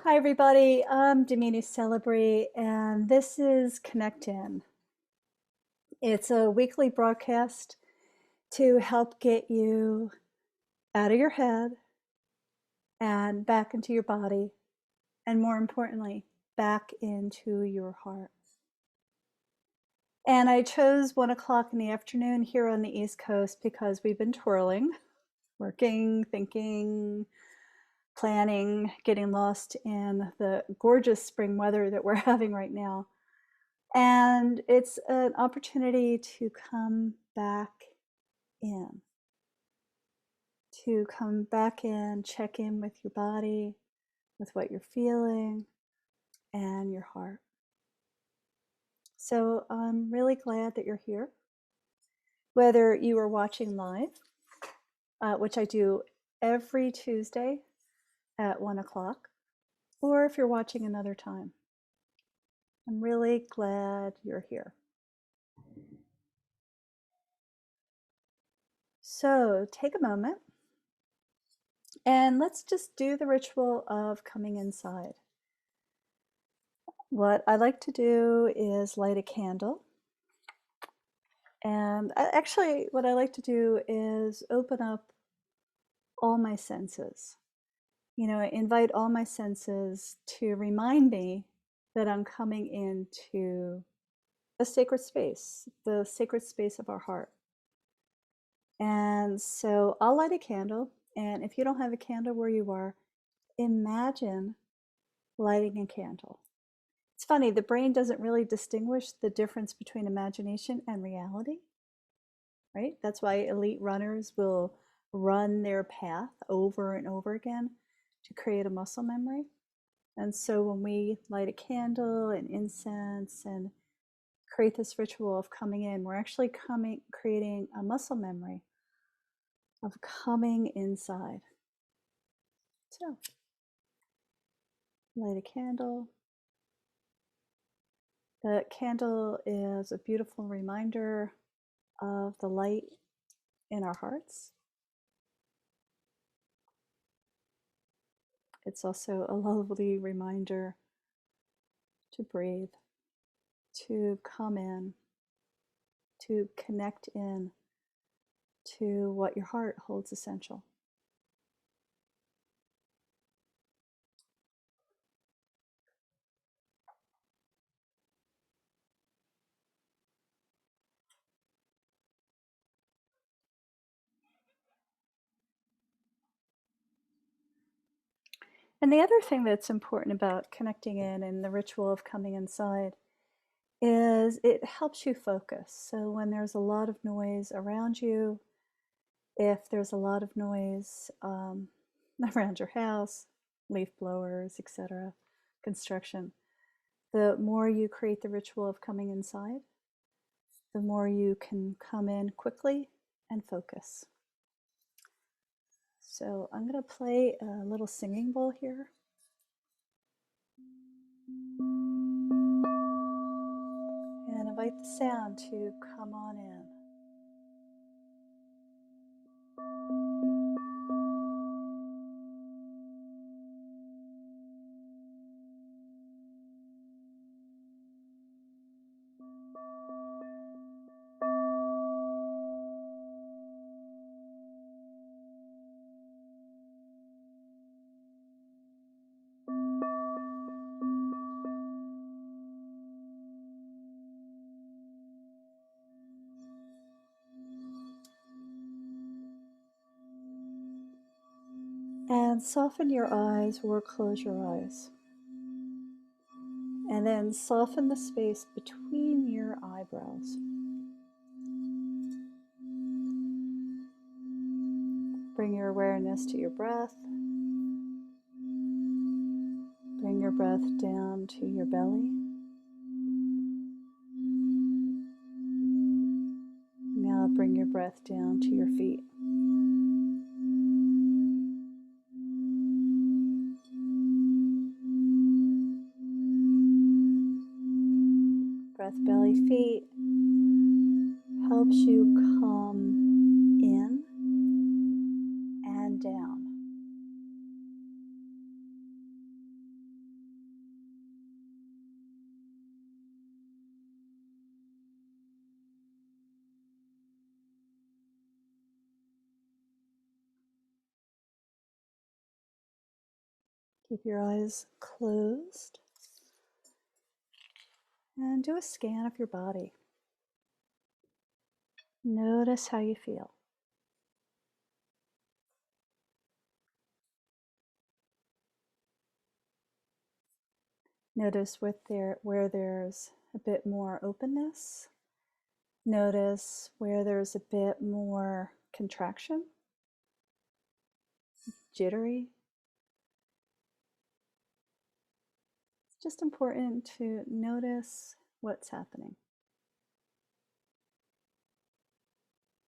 Hi, everybody. I'm Damini Celebrate, and this is Connect In. It's a weekly broadcast to help get you out of your head and back into your body, and more importantly, back into your heart. And I chose 1 o'clock in the afternoon here on the East Coast because we've been twirling, working, thinking, planning, getting lost in the gorgeous spring weather that we're having right now. And it's an opportunity to come back in, check in with your body, with what you're feeling, and your heart. So I'm really glad that you're here. Whether you are watching live, which I do every Tuesday at 1 o'clock, or if you're watching another time, I'm really glad you're here. So take a moment and let's just do the ritual of coming inside. What I like to do is light a candle. And actually, what I like to do is open up all my senses. You know, invite all my senses to remind me that I'm coming into a sacred space, the sacred space of our heart. And so I'll light a candle. And if you don't have a candle where you are, imagine lighting a candle. It's funny, the brain doesn't really distinguish the difference between imagination and reality, right? That's why elite runners will run their path over and over again to create a muscle memory. And so when we light a candle and incense and create this ritual of coming in, we're actually creating a muscle memory of coming inside. So light a candle. The candle is a beautiful reminder of the light in our hearts. It's also a lovely reminder to breathe, to come in, to connect in to what your heart holds essential. And the other thing that's important about connecting in and the ritual of coming inside is it helps you focus. So when there's a lot of noise around you, if there's a lot of noise around your house, leaf blowers, etc., construction, the more you create the ritual of coming inside, the more you can come in quickly and focus. So I'm going to play a little singing bowl here. And invite the sound to come on in. And soften your eyes or close your eyes. And then soften the space between your eyebrows. Bring your awareness to your breath. Bring your breath down to your belly. Now bring your breath down to your feet. Breath, belly, feet helps you come in and down. Keep your eyes closed and do a scan of your body. Notice how you feel. Notice where there's a bit more openness. Notice where there's a bit more contraction, jittery. It's just important to notice what's happening.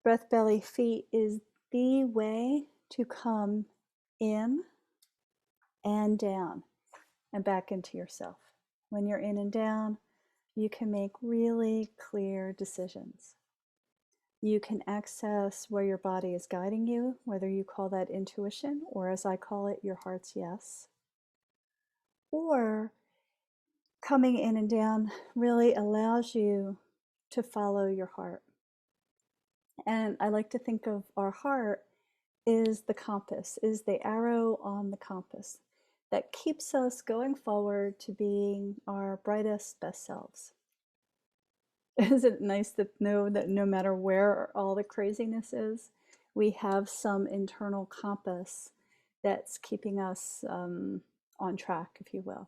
Breath, belly, feet is the way to come in and down and back into yourself. When you're in and down, you can make really clear decisions. You can access where your body is guiding you, whether you call that intuition or, as I call it, your heart's yes. Or coming in and down really allows you to follow your heart. And I like to think of our heart is the compass, is the arrow on the compass that keeps us going forward to being our brightest, best selves. Isn't it nice to know that no matter where all the craziness is, we have some internal compass that's keeping us on track, if you will.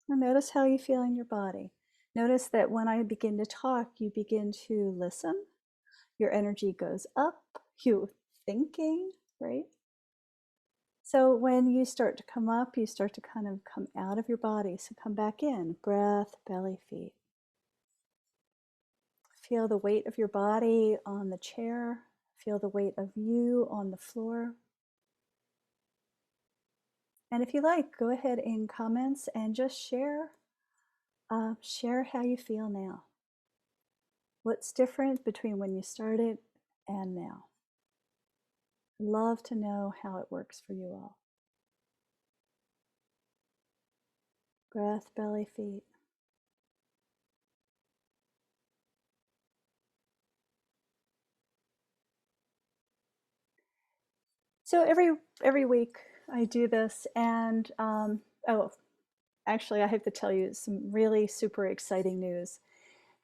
And notice how you feel in your body. Notice that when I begin to talk, you begin to listen. Your energy goes up. You're thinking, right? So when you start to come up, you start to kind of come out of your body. So come back in, breath, belly, feet. Feel the weight of your body on the chair. Feel the weight of you on the floor. And if you like, go ahead in comments and just share how you feel now. What's different between when you started and now? Love to know how it works for you all. Breath, belly, feet. So every week I do this, and actually I have to tell you some really super exciting news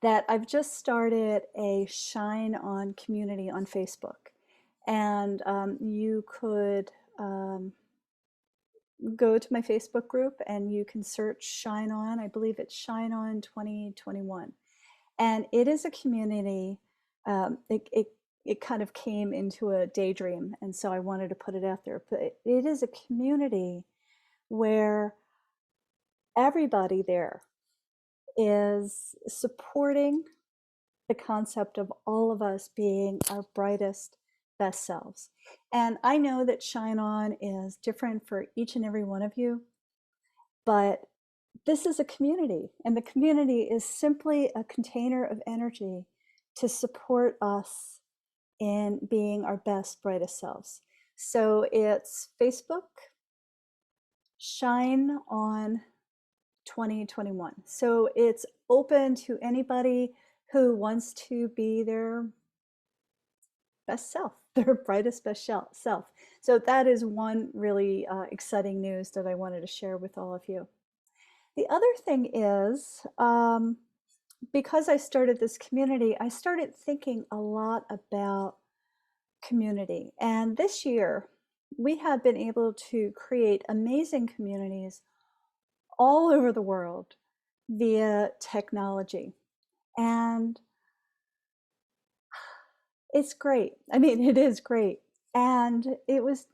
that I've just started a Shine On community on Facebook, and you could go to my Facebook group and you can search Shine On. I believe it's Shine On 2021, and it is a community. It kind of came into a daydream, and so I wanted to put it out there. But it is a community where everybody there is supporting the concept of all of us being our brightest, best selves. And I know that Shine On is different for each and every one of you, but this is a community, and the community is simply a container of energy to support us in being our best, brightest selves. So it's Facebook, Shine On 2021. So it's open to anybody who wants to be their best self, their brightest, best self. So that is one really exciting news that I wanted to share with all of you. The other thing is, because I started this community, I started thinking a lot about community. And this year, we have been able to create amazing communities all over the world via technology. And it's great. I mean, it is great. And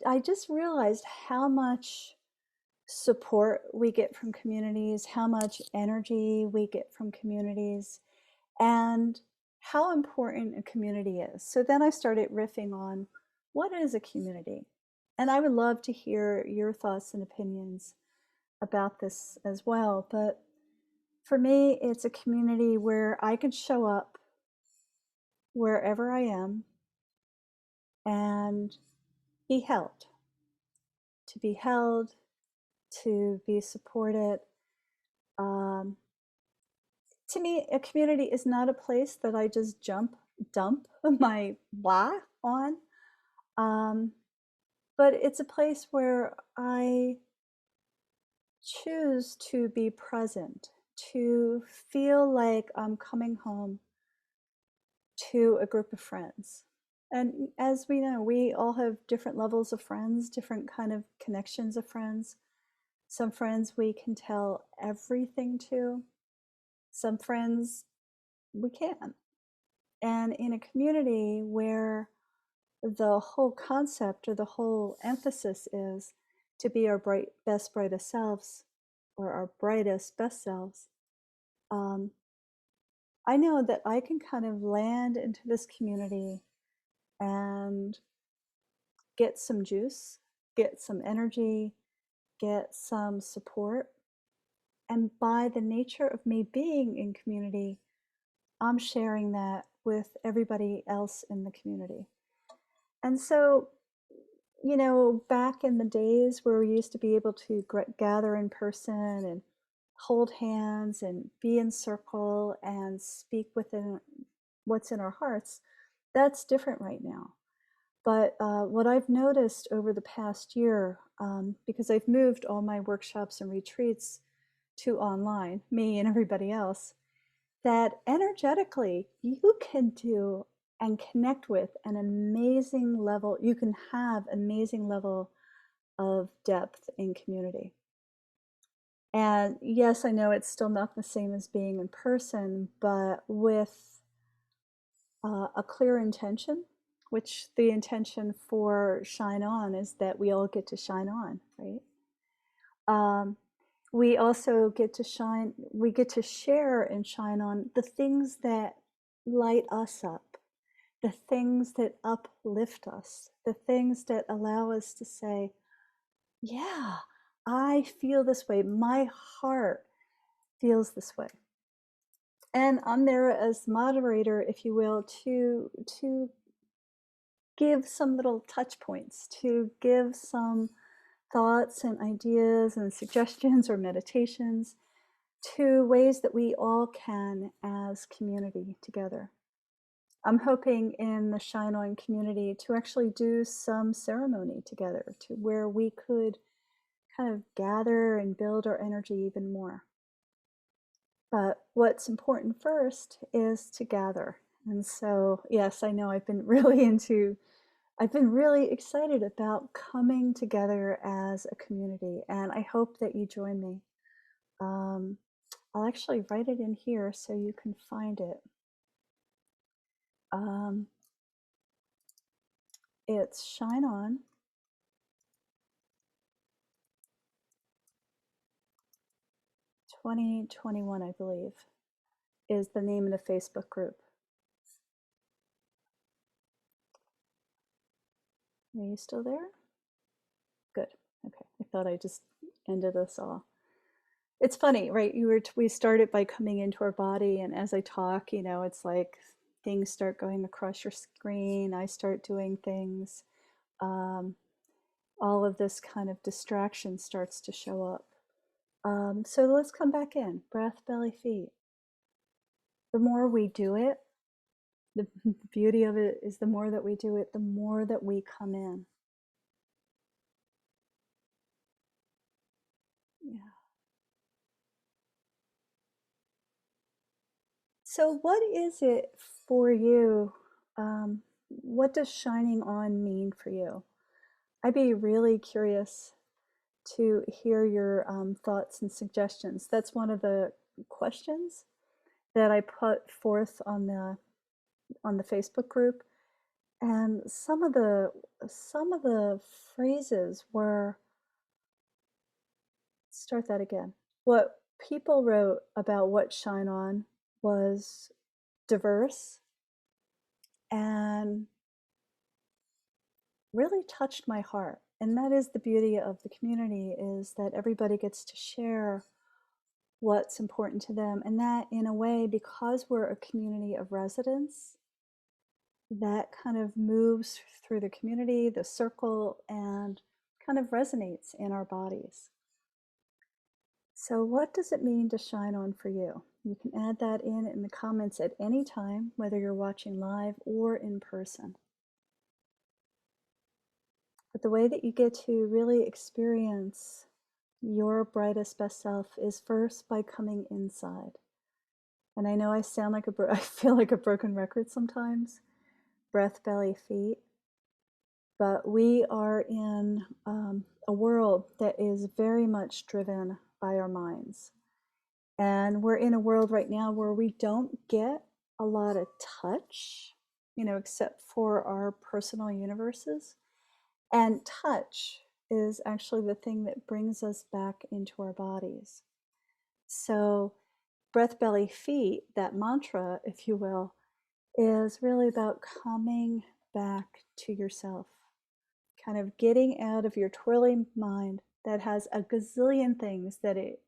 I just realized how much support we get from communities, how much energy we get from communities, and how important a community is. So then I started riffing on what is a community? And I would love to hear your thoughts and opinions about this as well. But for me, it's a community where I can show up wherever I am and be held, to be supported. To me, a community is not a place that I just dump my blah on. but it's a place where I choose to be present, to feel like I'm coming home to a group of friends. And as we know, we all have different levels of friends, different kind of connections of friends. Some friends we can tell everything to, some friends we can't. And in a community where the whole concept or the whole emphasis is to be our best, brightest selves, or our brightest, best selves, um, I know that I can kind of land into this community and get some juice, get some energy, get some support. And by the nature of me being in community, I'm sharing that with everybody else in the community. And so, you know, back in the days where we used to be able to gather in person and hold hands and be in circle and speak within what's in our hearts, that's different right now. But what I've noticed over the past year, because I've moved all my workshops and retreats to online, me and everybody else, that energetically you can do and connect with an amazing level. You can have an amazing level of depth in community. And yes, I know it's still not the same as being in person, but with a clear intention, which the intention for Shine On is that we all get to shine on, right? We also get to shine, we get to share and shine on the things that light us up, the things that uplift us, the things that allow us to say, yeah, I feel this way. My heart feels this way. And I'm there as moderator, if you will, to give some little touch points, to give some thoughts and ideas and suggestions or meditations to ways that we all can as community together. I'm hoping in the Shine On community to actually do some ceremony together to where we could kind of gather and build our energy even more. But what's important first is to gather. And so, yes, I know I've been really excited about coming together as a community, and I hope that you join me. I'll actually write it in here so you can find it. It's Shine On 2021, I believe, is the name of the Facebook group. Are you still there? Good. Okay. I thought I just ended us all. It's funny, right? We started by coming into our body, and as I talk, you know, it's like things start going across your screen. I start doing things. All of this kind of distraction starts to show up. So let's come back in. Breath, belly, feet. The more we do it, the beauty of it is the more that we do it, the more that we come in. Yeah. So what is it for you? What does shining on mean for you? I'd be really curious to hear your thoughts and suggestions. That's one of the questions that I put forth on the Facebook group, and some of the phrases were, start that again. What people wrote about what Shine On was diverse and really touched my heart. And that is the beauty of the community, is that everybody gets to share what's important to them. And that, in a way, because we're a community of residents, that kind of moves through the community, the circle, and kind of resonates in our bodies. So what does it mean to shine on for you? You can add that in the comments at any time, whether you're watching live or in person. But the way that you get to really experience your brightest, best self is first by coming inside. And I know I sound like I feel like a broken record sometimes, breath, belly, feet. But we are in a world that is very much driven by our minds. And we're in a world right now where we don't get a lot of touch, except for our personal universes. And touch is actually the thing that brings us back into our bodies. So, breath, belly, feet, that mantra, if you will, is really about coming back to yourself, kind of getting out of your twirling mind that has a gazillion things that it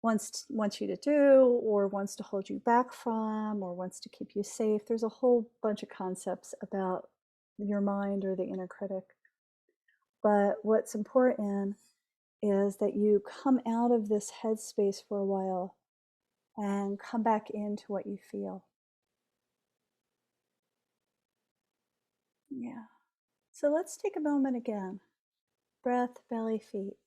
wants you to do, or wants to hold you back from, or wants to keep you safe. There's a whole bunch of concepts about your mind or the inner critic. But what's important is that you come out of this headspace for a while and come back into what you feel. Yeah. So let's take a moment again. Breath, belly, feet.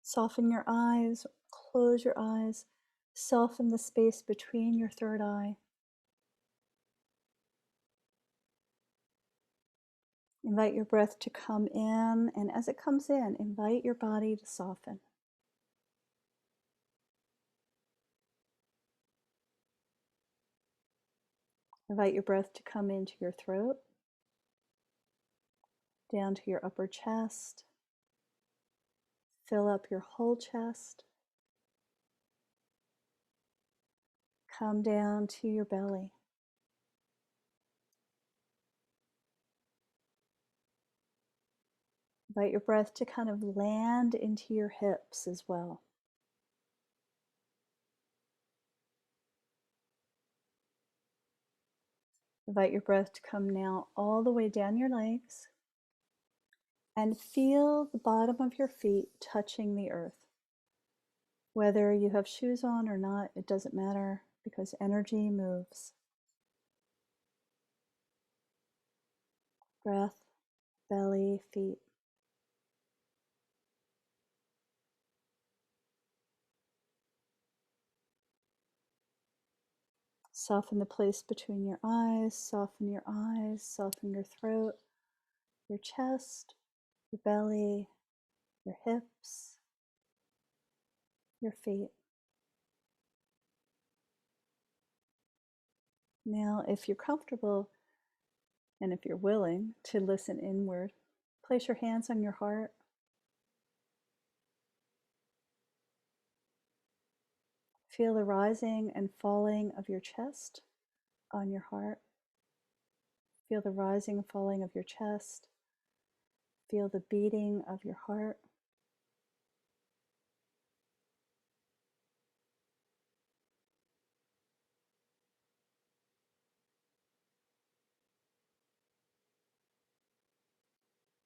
Soften your eyes, close your eyes, soften the space between your third eye. Invite your breath to come in, and as it comes in, invite your body to soften. Invite your breath to come into your throat, down to your upper chest. Fill up your whole chest. Come down to your belly. Invite your breath to kind of land into your hips as well. Invite your breath to come now all the way down your legs and feel the bottom of your feet touching the earth. Whether you have shoes on or not, it doesn't matter because energy moves. Breath, belly, feet. Soften the place between your eyes, soften your throat, your chest, your belly, your hips, your feet. Now, if you're comfortable and if you're willing to listen inward, place your hands on your heart. Feel the rising and falling of your chest on your heart. Feel the rising and falling of your chest. Feel the beating of your heart.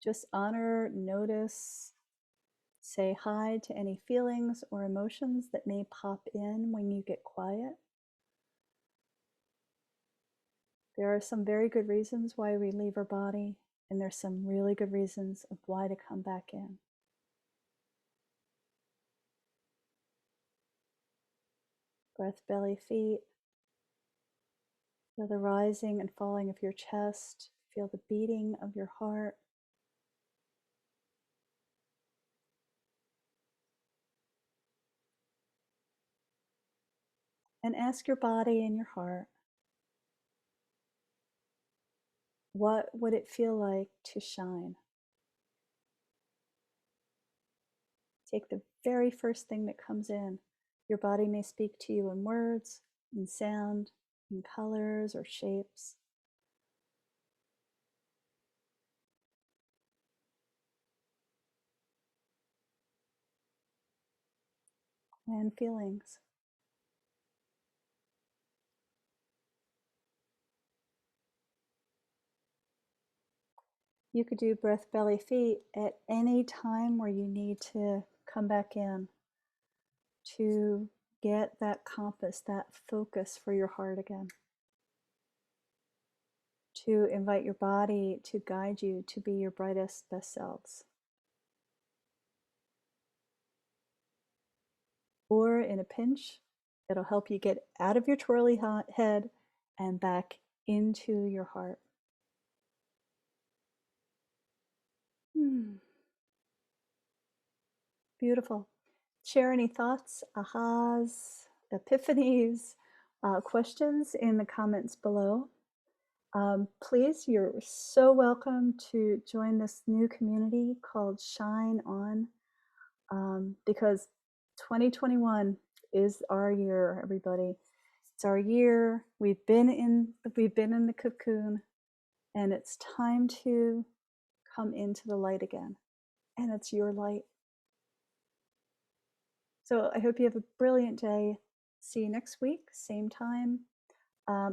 Just honor, notice, say hi to any feelings or emotions that may pop in when you get quiet. There are some very good reasons why we leave our body, and there's some really good reasons of why to come back in. Breath, belly, feet. Feel the rising and falling of your chest. Feel the beating of your heart. And ask your body and your heart, what would it feel like to shine? Take the very first thing that comes in. Your body may speak to you in words, in sound, in colors or shapes. And feelings. You could do breath, belly, feet at any time where you need to come back in to get that compass, that focus for your heart again. to invite your body to guide you to be your brightest, best selves. Or in a pinch, it'll help you get out of your twirly head and back into your heart. Beautiful. Share any thoughts, ahas, epiphanies, questions in the comments below. Please, you're so welcome to join this new community called Shine On, because 2021 is our year, everybody. It's our year. We've been in the cocoon, and it's time to come into the light again. And it's your light. So I hope you have a brilliant day. See you next week, same time.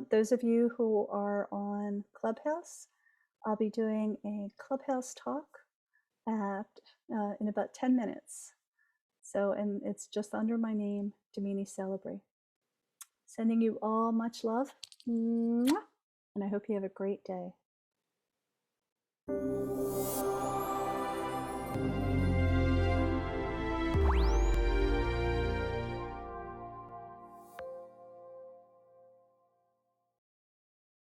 Those of you who are on Clubhouse, I'll be doing a Clubhouse talk in about 10 minutes. So, and it's just under my name, Damini Celebrate. Sending you all much love, and I hope you have a great day.